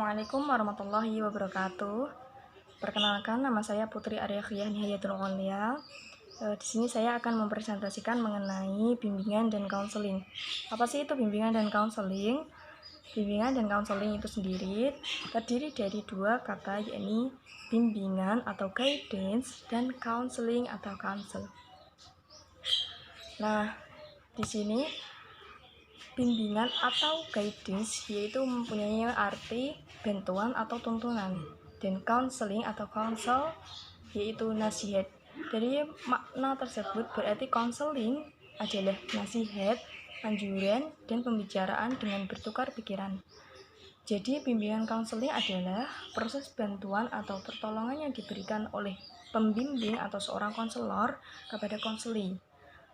Assalamualaikum warahmatullahi wabarakatuh. Perkenalkan, nama saya Putri Aryafiyah Nihayatul Aulia. Di sini saya akan mempresentasikan mengenai bimbingan dan konseling. Apa sih itu bimbingan dan konseling? Bimbingan dan konseling itu sendiri terdiri dari dua kata, yakni bimbingan atau guidance dan counseling atau counsel. Nah, di sini bimbingan atau guidance yaitu mempunyai arti bantuan atau tuntunan, dan counseling atau counsel yaitu nasihat. Dari makna tersebut berarti counseling adalah nasihat, anjuran, dan pembicaraan dengan bertukar pikiran. Jadi bimbingan counseling adalah proses bantuan atau pertolongan yang diberikan oleh pembimbing atau seorang konselor kepada konseli,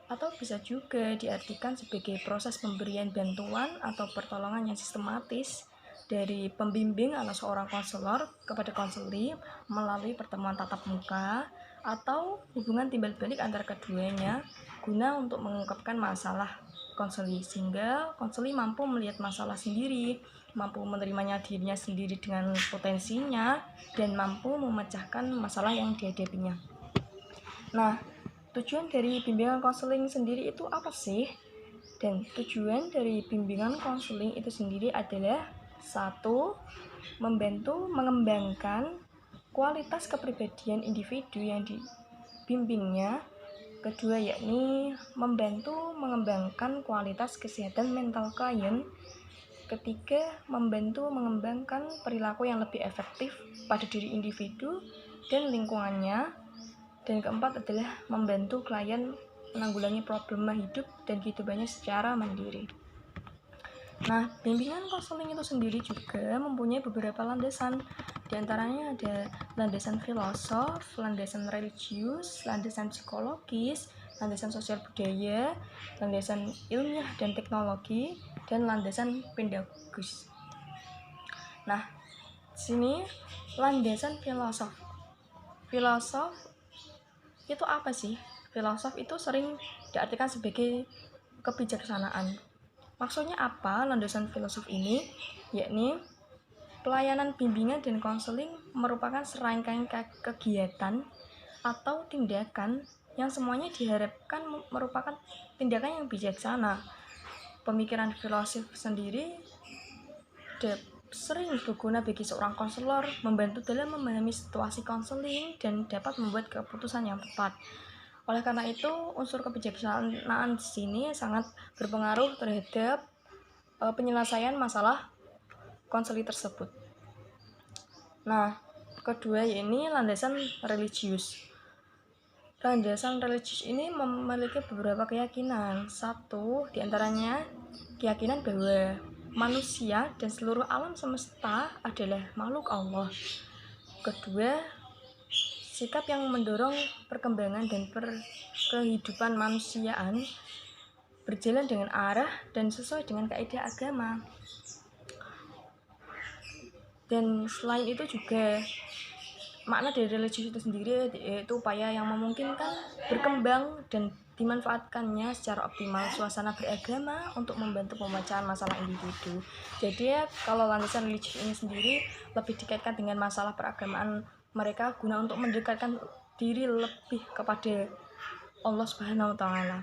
atau bisa juga diartikan sebagai proses pemberian bantuan atau pertolongan yang sistematis dari pembimbing atau seorang konselor kepada konseli melalui pertemuan tatap muka atau hubungan timbal balik antara keduanya guna untuk mengungkapkan masalah konseli, sehingga konseli mampu melihat masalah sendiri, mampu menerimanya dirinya sendiri dengan potensinya, dan mampu memecahkan masalah yang dihadapinya. Nah, tujuan dari bimbingan konseling sendiri itu apa sih? Dan tujuan dari bimbingan konseling itu sendiri adalah: 1. Membantu mengembangkan kualitas kepribadian individu yang dibimbingnya. 2. Yakni membantu mengembangkan kualitas kesehatan mental klien. 3. Membantu mengembangkan perilaku yang lebih efektif pada diri individu dan lingkungannya. Dan 4 adalah membantu klien menanggulangi problema hidup dan kehidupannya secara mandiri. Nah, bimbingan konseling itu sendiri juga mempunyai beberapa landasan. Di antaranya ada landasan filosof, landasan religius, landasan psikologis, landasan sosial budaya, landasan ilmiah dan teknologi, dan landasan pedagogis. Nah, sini landasan filosof. Filosof itu apa sih? Filosof itu sering diartikan sebagai kebijaksanaan. Maksudnya apa landasan filosof ini? Yakni pelayanan bimbingan dan konseling merupakan serangkaian kegiatan atau tindakan yang semuanya diharapkan merupakan tindakan yang bijaksana. Pemikiran filosof sendiri sering berguna bagi seorang konselor, membantu dalam memahami situasi konseling dan dapat membuat keputusan yang tepat. Oleh karena itu, unsur kebijaksanaan di sini sangat berpengaruh terhadap penyelesaian masalah konseling tersebut. Nah, kedua yakni landasan religius. Landasan religius ini memiliki beberapa keyakinan. 1. Diantaranya keyakinan bahwa manusia dan seluruh alam semesta adalah makhluk Allah. 2. Sikap yang mendorong perkembangan dan kehidupan manusiaan berjalan dengan arah dan sesuai dengan kaidah agama. Dan selain itu juga makna dari religius itu sendiri yaitu upaya yang memungkinkan berkembang dan dimanfaatkannya secara optimal suasana beragama untuk membantu pemecahan masalah individu. Jadi kalau landasan religius ini sendiri lebih dikaitkan dengan masalah peragamaan mereka guna untuk mendekatkan diri lebih kepada Allah Subhanahu wa taala.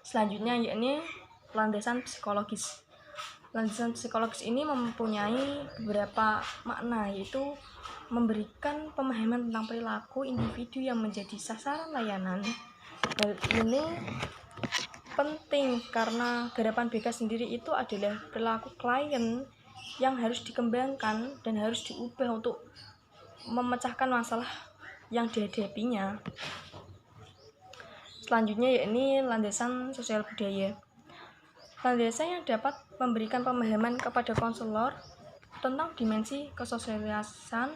Selanjutnya yakni landasan psikologis. Landasan psikologis ini mempunyai beberapa makna, yaitu memberikan pemahaman tentang perilaku individu yang menjadi sasaran layanan. Hal ini penting karena garapan BK sendiri itu adalah perilaku klien yang harus dikembangkan dan harus diubah untuk memecahkan masalah yang dihadapinya. Selanjutnya yakni landasan sosial budaya. Landasan yang dapat memberikan pemahaman kepada konselor tentang dimensi kesosialisan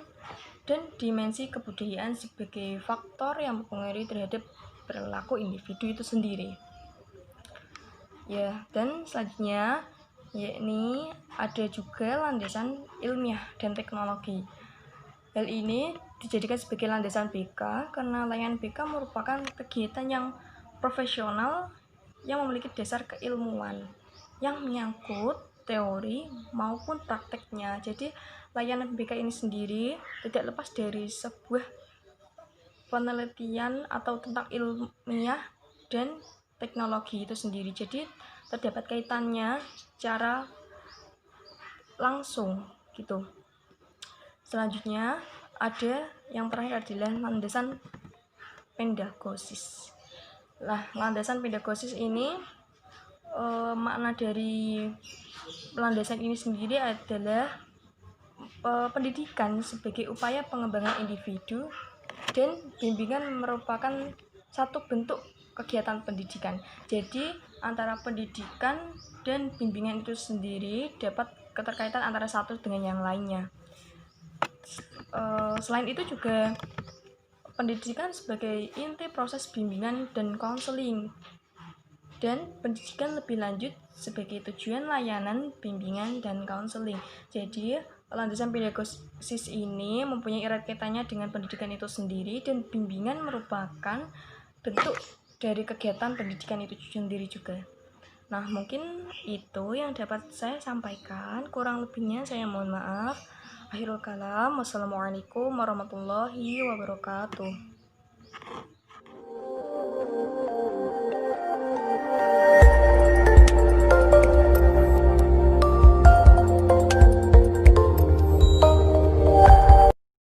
dan dimensi kebudayaan sebagai faktor yang mempengaruhi terhadap perilaku individu itu sendiri. Ya, dan selanjutnya yakni ada juga landasan ilmiah dan teknologi. Hal ini dijadikan sebagai landasan BK karena layanan BK merupakan kegiatan yang profesional yang memiliki dasar keilmuan yang menyangkut teori maupun prakteknya. Jadi layanan PBK ini sendiri tidak lepas dari sebuah penelitian atau tentang ilmiah dan teknologi itu sendiri. Jadi terdapat kaitannya secara langsung gitu. Selanjutnya ada yang terakhir adalah landasan pedagosis. Landasan pedagosis ini makna dari landasan ini sendiri adalah pendidikan sebagai upaya pengembangan individu dan bimbingan merupakan satu bentuk kegiatan pendidikan. Jadi antara pendidikan dan bimbingan itu sendiri dapat keterkaitan antara satu dengan yang lainnya. Selain itu juga pendidikan sebagai inti proses bimbingan dan konseling, dan pendidikan lebih lanjut sebagai tujuan layanan bimbingan dan konseling. Jadi landasan pedagogisis ini mempunyai erat kaitannya dengan pendidikan itu sendiri, dan bimbingan merupakan bentuk dari kegiatan pendidikan itu sendiri juga. Nah, mungkin itu yang dapat saya sampaikan. Kurang lebihnya saya mohon maaf. Akhirul kalam. Wassalamualaikum warahmatullahi wabarakatuh.